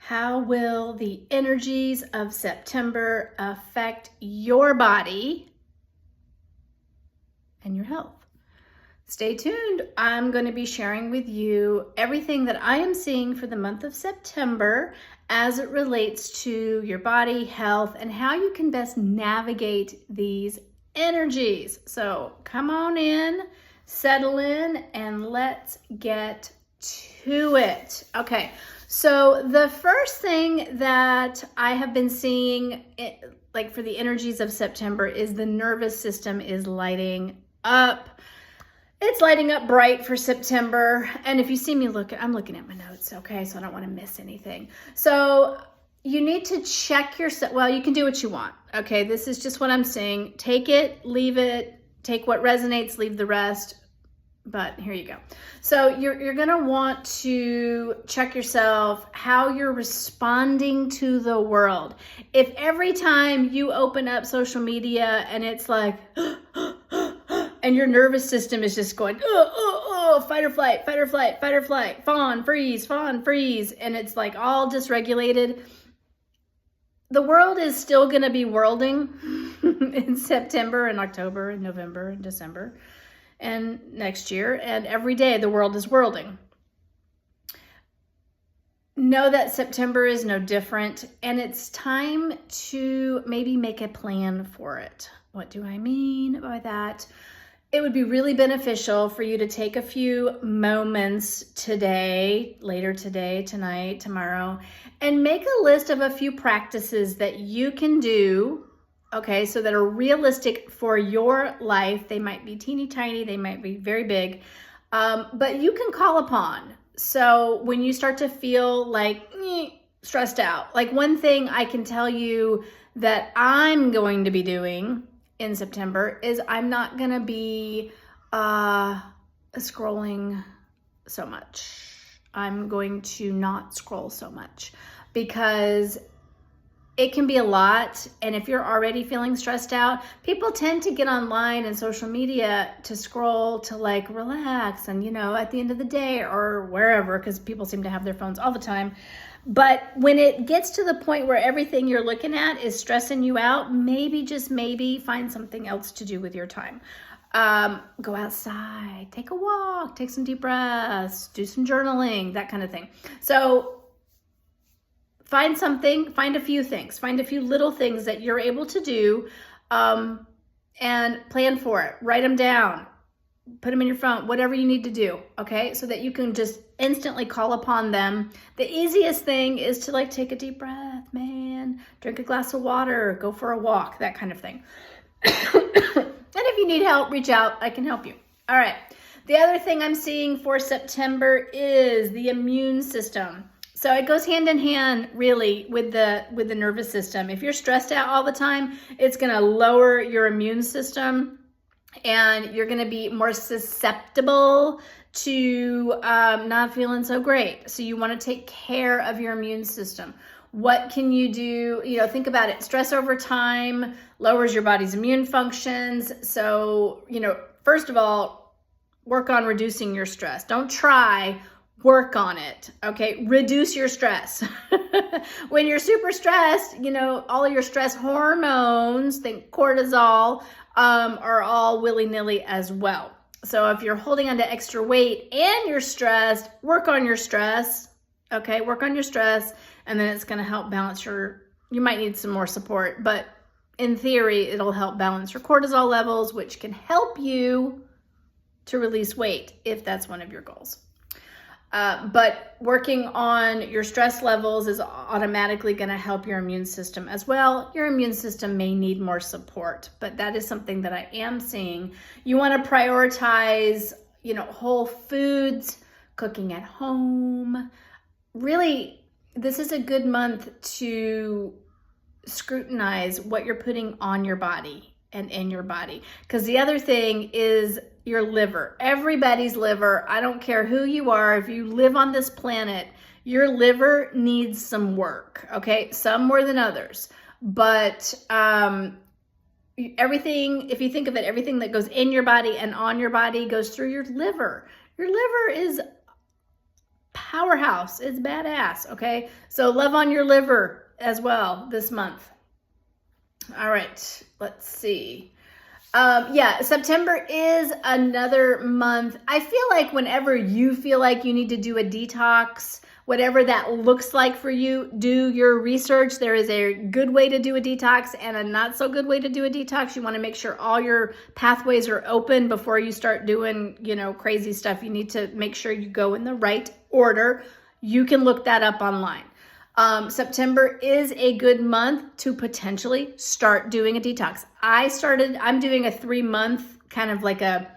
How will the energies of September affect your body and your health? Stay tuned. I'm going to be sharing with you everything that I am seeing for the month of September as it relates to your body, health, and how you can best navigate these energies. So come on in, settle in, and let's get to it. Okay, so the first thing that I have been seeing, like for the energies of September, is the nervous system is lighting up. It's lighting up bright for September. And if you see me I'm looking at my notes, okay? So I don't want to miss anything. So you need to check yourself. Well, you can do what you want, okay? This is just what I'm saying. Take it, leave it, take what resonates, leave the rest. But here you go. So you're going to want to check yourself, how you're responding to the world. If every time you open up social media and it's like, and your nervous system is just going, fight or flight, fight or flight, fight or flight, fawn, freeze, and it's like all dysregulated, the world is still going to be worlding in September and October and November and December and next year, and every day the world is worlding. Know that September is no different, and it's time to maybe make a plan for it. What do I mean by that? It would be really beneficial for you to take a few moments today, later today, tonight, tomorrow, and make a list of a few practices that you can do, okay, so that are realistic for your life. They might be teeny tiny, they might be very big, but you can call upon. So when you start to feel like stressed out, like one thing I can tell you that I'm going to be doing in September is I'm not going to be scrolling so much. I'm going to not scroll so much because it can be a lot. And if you're already feeling stressed out, people tend to get online and social media to scroll to like relax and, at the end of the day or wherever, because people seem to have their phones all the time. But when it gets to the point where everything you're looking at is stressing you out, just maybe find something else to do with your time. Go outside, take a walk, take some deep breaths, do some journaling, that kind of thing. So find a few things, find a few little things that you're able to do, and plan for it. Write them down, put them in your phone, whatever you need to do, okay? So that you can just instantly call upon them. The easiest thing is to take a deep breath, drink a glass of water, go for a walk, that kind of thing. And if you need help, reach out, I can help you. All right. The other thing I'm seeing for September is the immune system. So it goes hand in hand really with the nervous system. If you're stressed out all the time, it's going to lower your immune system and you're going to be more susceptible to not feeling so great. So you want to take care of your immune system. What can you do? Think about it. Stress over time lowers your body's immune functions. So, first of all, work on reducing your stress. Don't try, work on it. Okay. Reduce your stress. When you're super stressed, all of your stress hormones, think cortisol, are all willy-nilly as well. So if you're holding on to extra weight and you're stressed, work on your stress. Okay. Work on your stress. And then it's going to help balance you might need some more support, but in theory, it'll help balance your cortisol levels, which can help you to release weight if that's one of your goals. But working on your stress levels is automatically going to help your immune system as well. Your immune system may need more support, but that is something that I am seeing. You want to prioritize, whole foods, cooking at home. Really, this is a good month to scrutinize what you're putting on your body and in your body. Because the other thing is your liver. Everybody's liver, I don't care who you are, if you live on this planet, your liver needs some work, okay? Some more than others. But everything, if you think of it, everything that goes in your body and on your body goes through your liver. Your liver is powerhouse. It's badass, okay? So love on your liver as well this month. All right, let's see. Yeah, September is another month. I feel like whenever you feel like you need to do a detox, whatever that looks like for you, do your research. There is a good way to do a detox and a not so good way to do a detox. You want to make sure all your pathways are open before you start doing, crazy stuff. You need to make sure you go in the right order. You can look that up online. September is a good month to potentially start doing a detox. I'm doing a 3-month kind of like a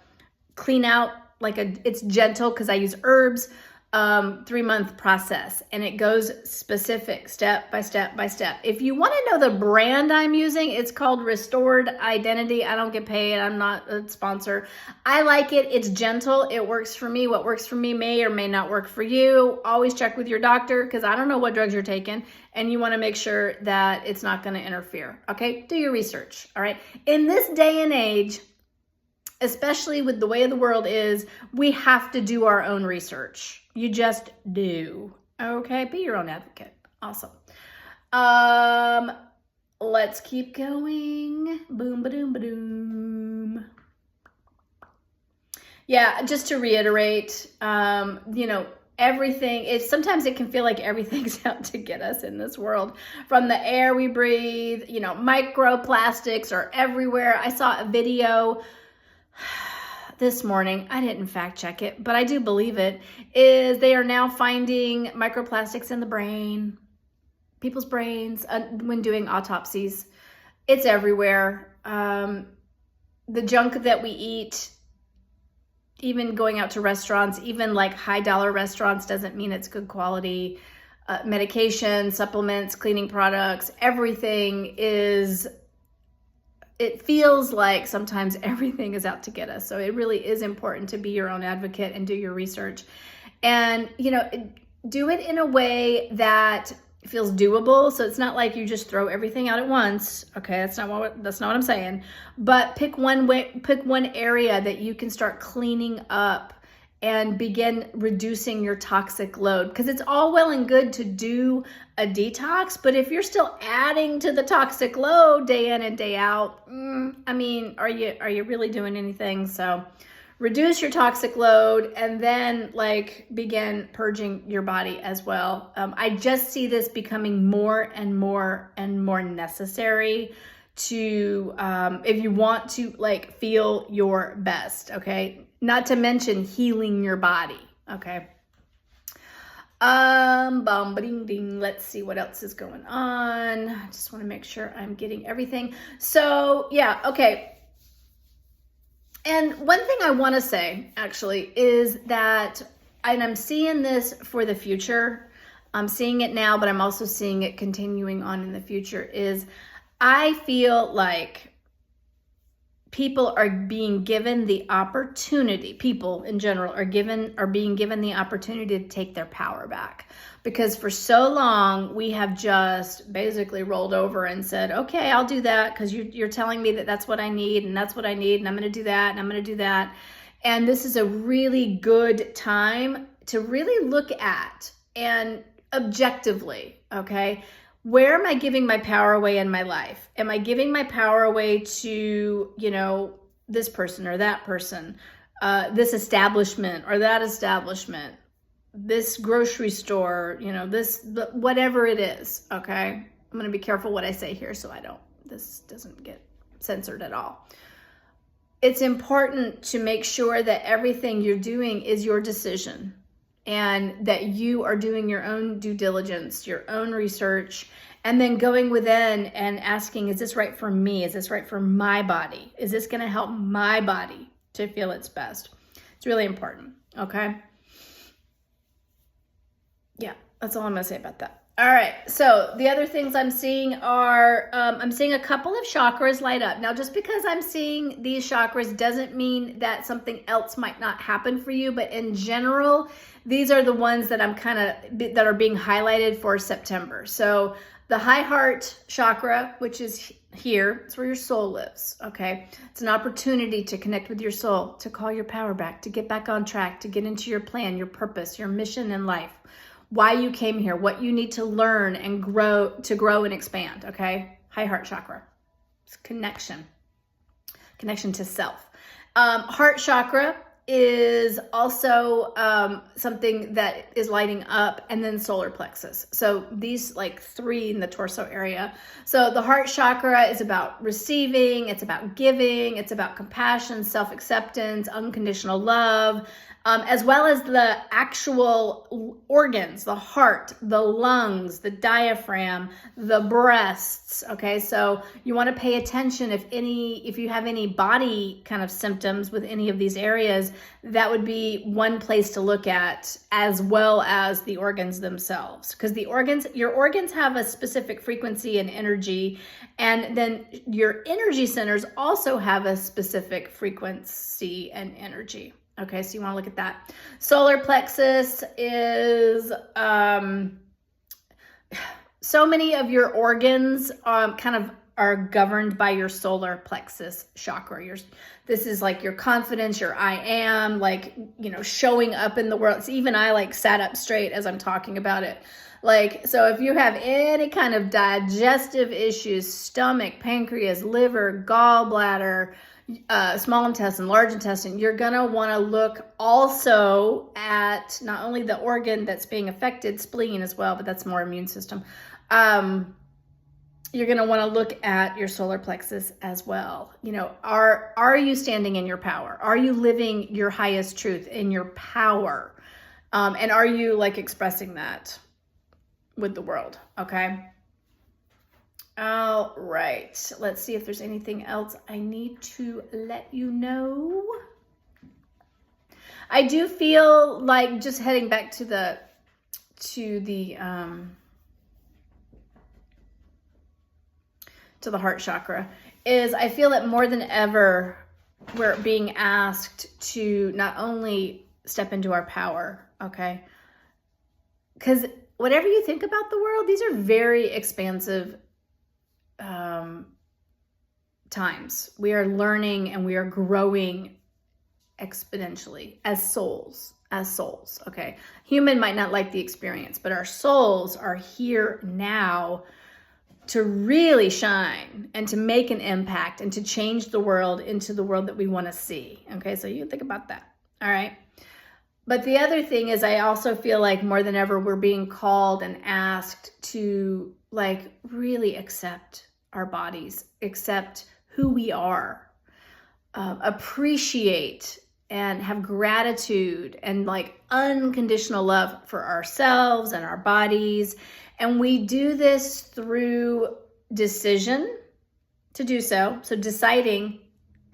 clean out, it's gentle because I use herbs, 3-month process, and it goes specific step by step by step. If you want to know the brand I'm using, it's called Restored Identity. I don't get paid. I'm not a sponsor. I like it. It's gentle. It works for me. What works for me may or may not work for you. Always check with your doctor because I don't know what drugs you're taking, and you want to make sure that it's not going to interfere. Okay? Do your research. All right? In this day and age, especially with the way the world is, we have to do our own research. You just do. Okay, be your own advocate. Awesome. Let's keep going. Boom, ba-doom, ba-doom. Yeah, just to reiterate, everything sometimes it can feel like everything's out to get us in this world. From the air we breathe, microplastics are everywhere. I saw a video this morning, I didn't fact check it, but I do believe it, is they are now finding microplastics in the brain, people's brains, when doing autopsies. It's everywhere. The junk that we eat, even going out to restaurants, even like high dollar restaurants, doesn't mean it's good quality. Medication, supplements, cleaning products, everything it feels like sometimes everything is out to get us. So it really is important to be your own advocate and do your research. And, do it in a way that feels doable. So it's not like you just throw everything out at once. Okay, that's not what I'm saying. But pick one area that you can start cleaning up and begin reducing your toxic load. Because it's all well and good to do a detox, but if you're still adding to the toxic load day in and day out, are you really doing anything? So reduce your toxic load and then begin purging your body as well. I just see this becoming more and more and more necessary to, if you want to feel your best, okay? Not to mention healing your body, okay? Let's see what else is going on. I just want to make sure I'm getting everything. So yeah, okay. And one thing I want to say actually is that, and I'm seeing this for the future, I'm seeing it now, but I'm also seeing it continuing on in the future, is I feel like people are being given the opportunity, people in general are being given the opportunity to take their power back. Because for so long, we have just basically rolled over and said, okay, I'll do that because you're telling me that that's what I need and that's what I need and I'm going to do that and I'm going to do that. And this is a really good time to really look at and objectively, okay, where am I giving my power away in my life? Am I giving my power away to, this person or that person, this establishment or that establishment, this grocery store, whatever it is, okay? I'm going to be careful what I say here so this doesn't get censored at all. It's important to make sure that everything you're doing is your decision, and that you are doing your own due diligence, your own research, and then going within and asking, is this right for me? Is this right for my body? Is this going to help my body to feel its best? It's really important, okay? Yeah, that's all I'm going to say about that. All right, so the other things I'm seeing are, I'm seeing a couple of chakras light up. Now, just because I'm seeing these chakras doesn't mean that something else might not happen for you, but in general, these are the ones that that are being highlighted for September. So The high heart chakra, which is here, it's where your soul lives, okay? It's an opportunity to connect with your soul, to call your power back, to get back on track, to get into your plan, your purpose, your mission in life, why you came here, what you need to learn and grow and expand, okay? High heart chakra. It's connection to self. Heart chakra is also something that is lighting up, and then solar plexus. So these like three in the torso area. So the heart chakra is about receiving, it's about giving, it's about compassion, self-acceptance, unconditional love, as well as the actual organs, the heart, the lungs, the diaphragm, the breasts. Okay, so you want to pay attention if you have any body kind of symptoms with any of these areas. That would be one place to look at, as well as the organs themselves, because your organs have a specific frequency and energy, and then your energy centers also have a specific frequency and energy. Okay, so you want to look at that. Solar plexus is so many of your organs kind of are governed by your solar plexus chakra. This is like your confidence, your I am, like, showing up in the world. So even I like sat up straight as I'm talking about it. Like, so if you have any kind of digestive issues, stomach, pancreas, liver, gallbladder, small intestine, large intestine, you're going to want to look also at not only the organ that's being affected, spleen as well, but that's more immune system. You're going to want to look at your solar plexus as well. Are you standing in your power? Are you living your highest truth in your power? And are you like expressing that with the world? Okay. All right, let's see if there's anything else I need to let you know. I do feel like, just heading back to the heart chakra, is I feel that more than ever we're being asked to not only step into our power, okay? Because whatever you think about the world, these are very expansive times. We are learning and we are growing exponentially as souls, okay? Human might not like the experience, but our souls are here now to really shine and to make an impact and to change the world into the world that we want to see, okay? So you can think about that, all right? But the other thing is, I also feel like more than ever, we're being called and asked to like really accept our bodies, accept who we are, appreciate and have gratitude and like unconditional love for ourselves and our bodies. And we do this through decision to do so. So deciding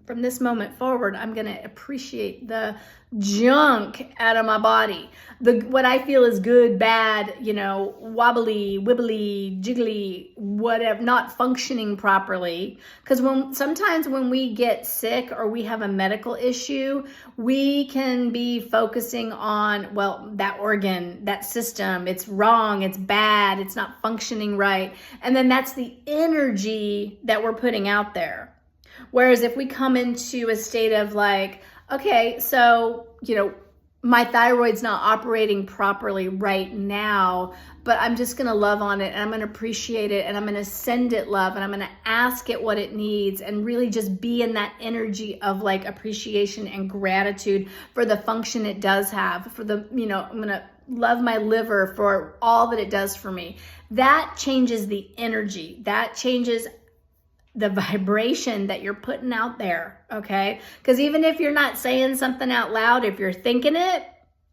from this moment forward, I'm going to appreciate the junk out of my body. What I feel is good, bad, wobbly, wibbly, jiggly, whatever, not functioning properly. Because sometimes when we get sick or we have a medical issue, we can be focusing on, well, that organ, that system, it's wrong, it's bad, it's not functioning right. And then that's the energy that we're putting out there. Whereas if we come into a state of like, okay, so, my thyroid's not operating properly right now, but I'm just going to love on it and I'm going to appreciate it and I'm going to send it love and I'm going to ask it what it needs and really just be in that energy of like appreciation and gratitude for the function it does have, for the, I'm going to love my liver for all that it does for me. That changes the energy. That changes the vibration that you're putting out there, okay? Because even if you're not saying something out loud, if you're thinking it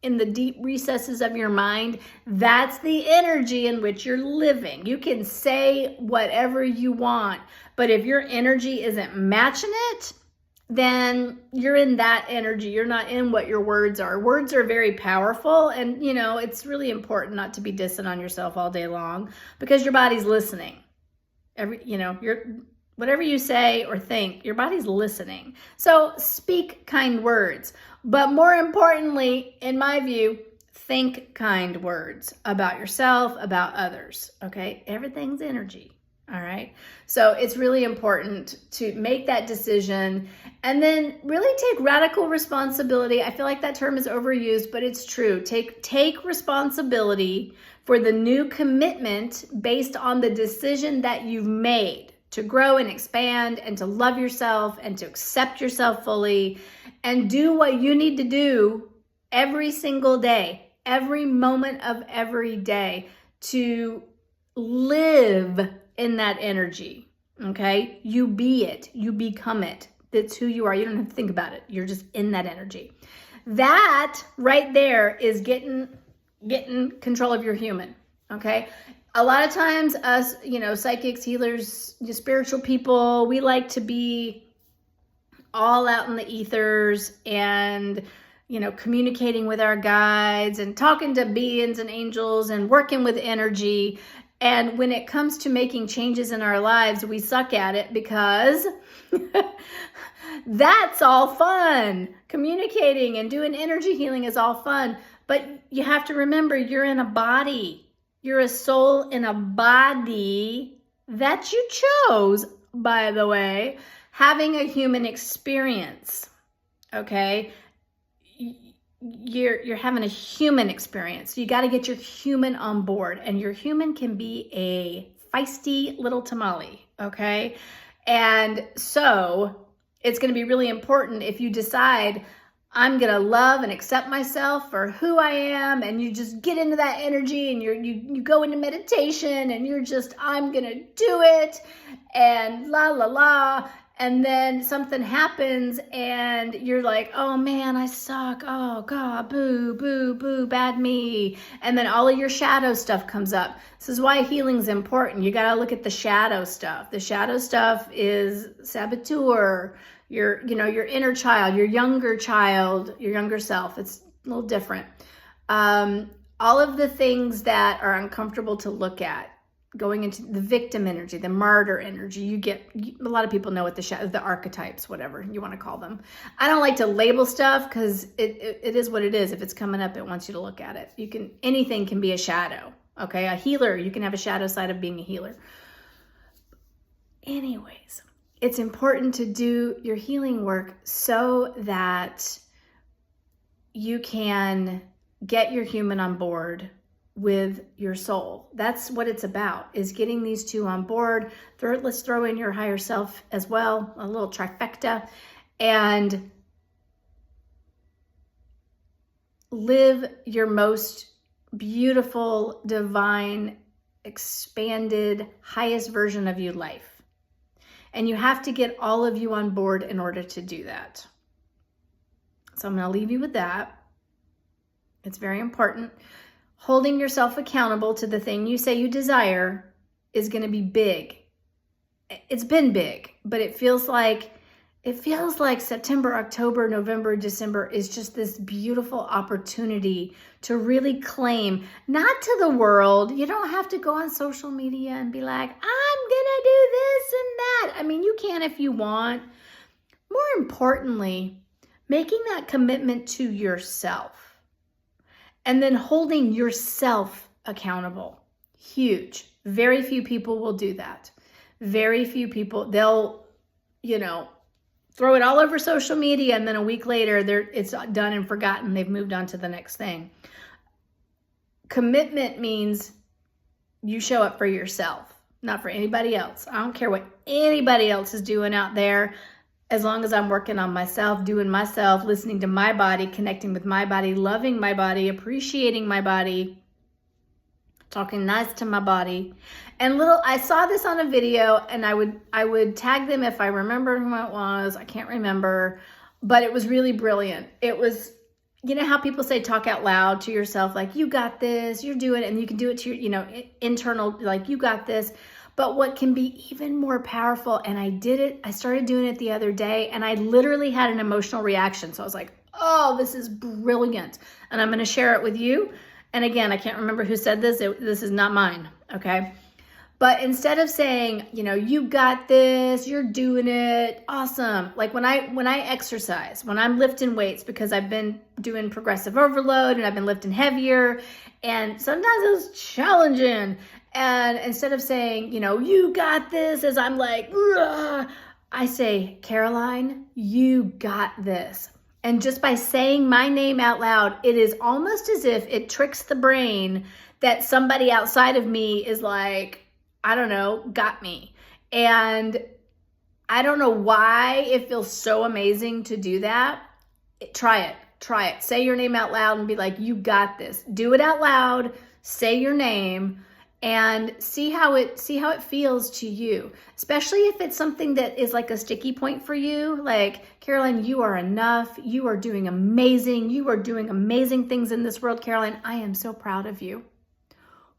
in the deep recesses of your mind, that's the energy in which you're living. You can say whatever you want, but if your energy isn't matching it, then you're in that energy. You're not in what your words are. Words are very powerful, and it's really important not to be dissing on yourself all day long because your body's listening. Whatever you say or think, your body's listening. So speak kind words. But more importantly, in my view, think kind words about yourself, about others, okay? Everything's energy, all right? So it's really important to make that decision and then really take radical responsibility. I feel like that term is overused, but it's true. Take responsibility for the new commitment based on the decision that you've made to grow and expand and to love yourself and to accept yourself fully and do what you need to do every single day, every moment of every day to live in that energy, okay? You be it, you become it. That's who you are. You don't have to think about it. You're just in that energy. That right there is getting control of your human, okay? A lot of times us, psychics, healers, spiritual people, we like to be all out in the ethers and, communicating with our guides and talking to beings and angels and working with energy. And when it comes to making changes in our lives, we suck at it because that's all fun. Communicating and doing energy healing is all fun. But you have to remember, you're in a body. You're a soul in a body that you chose, by the way, having a human experience, okay? You're having a human experience. You got to get your human on board, and your human can be a feisty little tamale, okay? And so it's going to be really important if you decide, I'm going to love and accept myself for who I am, and you just get into that energy and you go into meditation and you're just, I'm going to do it and la la la. And then something happens and you're like, oh man, I suck. Oh God, boo, boo, boo, bad me. And then all of your shadow stuff comes up. This is why healing's important. You got to look at the shadow stuff. The shadow stuff is saboteur, your inner child, your younger self. It's a little different. All of the things that are uncomfortable to look at, going into the victim energy, the martyr energy, a lot of people know what the archetypes, whatever you want to call them. I don't like to label stuff because it is what it is. If it's coming up, it wants you to look at it. Anything can be a shadow. Okay. A healer, you can have a shadow side of being a healer. Anyways, it's important to do your healing work so that you can get your human on board with your soul. That's what it's about, is getting these two on board. Let's throw in your higher self as well, a little trifecta, and live your most beautiful, divine, expanded, highest version of you life. And you have to get all of you on board in order to do that. So I'm going to leave you with that. It's very important. Holding yourself accountable to the thing you say you desire is going to be big. It's been big, but it feels like September, October, November, December is just this beautiful opportunity to really claim, not to the world. You don't have to go on social media and be like, I'm going to do this and that. I mean, you can if you want. More importantly, making that commitment to yourself. And then holding yourself accountable. Huge. Very few people will do that. Very few people, they'll, throw it all over social media, and then a week later, it's done and forgotten. They've moved on to the next thing. Commitment means you show up for yourself, not for anybody else. I don't care what anybody else is doing out there. As long as I'm working on myself, doing myself, listening to my body, connecting with my body, loving my body, appreciating my body, talking nice to my body. And I saw this on a video, and I would tag them if I remember who it was. I can't remember, but it was really brilliant. It was, how people say talk out loud to yourself, like, you got this, you're doing it, and you can do it to your, internal, like, you got this. But what can be even more powerful, and I started doing it the other day, and I literally had an emotional reaction. So I was like, oh, this is brilliant. And I'm going to share it with you. And again, I can't remember who said this. This is not mine, okay? But instead of saying, you got this, you're doing it, awesome. Like when I exercise, when I'm lifting weights, because I've been doing progressive overload and I've been lifting heavier, and sometimes it's challenging. And instead of saying, you got this, as I'm like, ugh, I say, Caroline, you got this. And just by saying my name out loud, it is almost as if it tricks the brain that somebody outside of me is like, I don't know, got me. And I don't know why it feels so amazing to do that. Try it. Say your name out loud and be like, you got this. Do it out loud, say your name, and see how it feels to you. Especially if it's something that is like a sticky point for you, like, Caroline, you are enough. You are doing amazing. You are doing amazing things in this world, Caroline. I am so proud of you.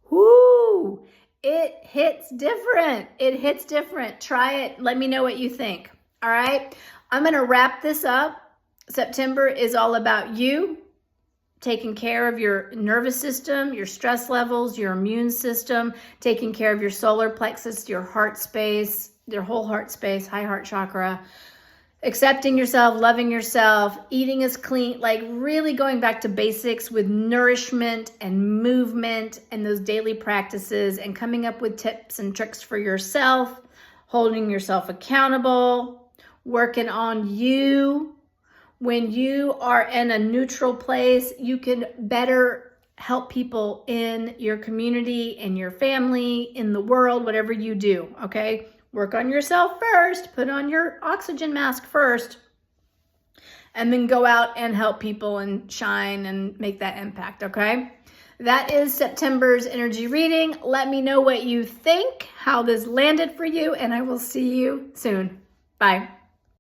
Woo! It hits different. It hits different. Try it. Let me know what you think. All right. I'm going to wrap this up. September is all about you taking care of your nervous system, your stress levels, your immune system, taking care of your solar plexus, your heart space, your whole heart space, high heart chakra, accepting yourself, loving yourself, eating is clean, like really going back to basics with nourishment and movement and those daily practices, and coming up with tips and tricks for yourself, holding yourself accountable, working on you. When you are in a neutral place, you can better help people in your community, in your family, in the world, whatever you do, okay? Work on yourself first, put on your oxygen mask first, and then go out and help people and shine and make that impact, okay? That is September's energy reading. Let me know what you think, how this landed for you, and I will see you soon. Bye.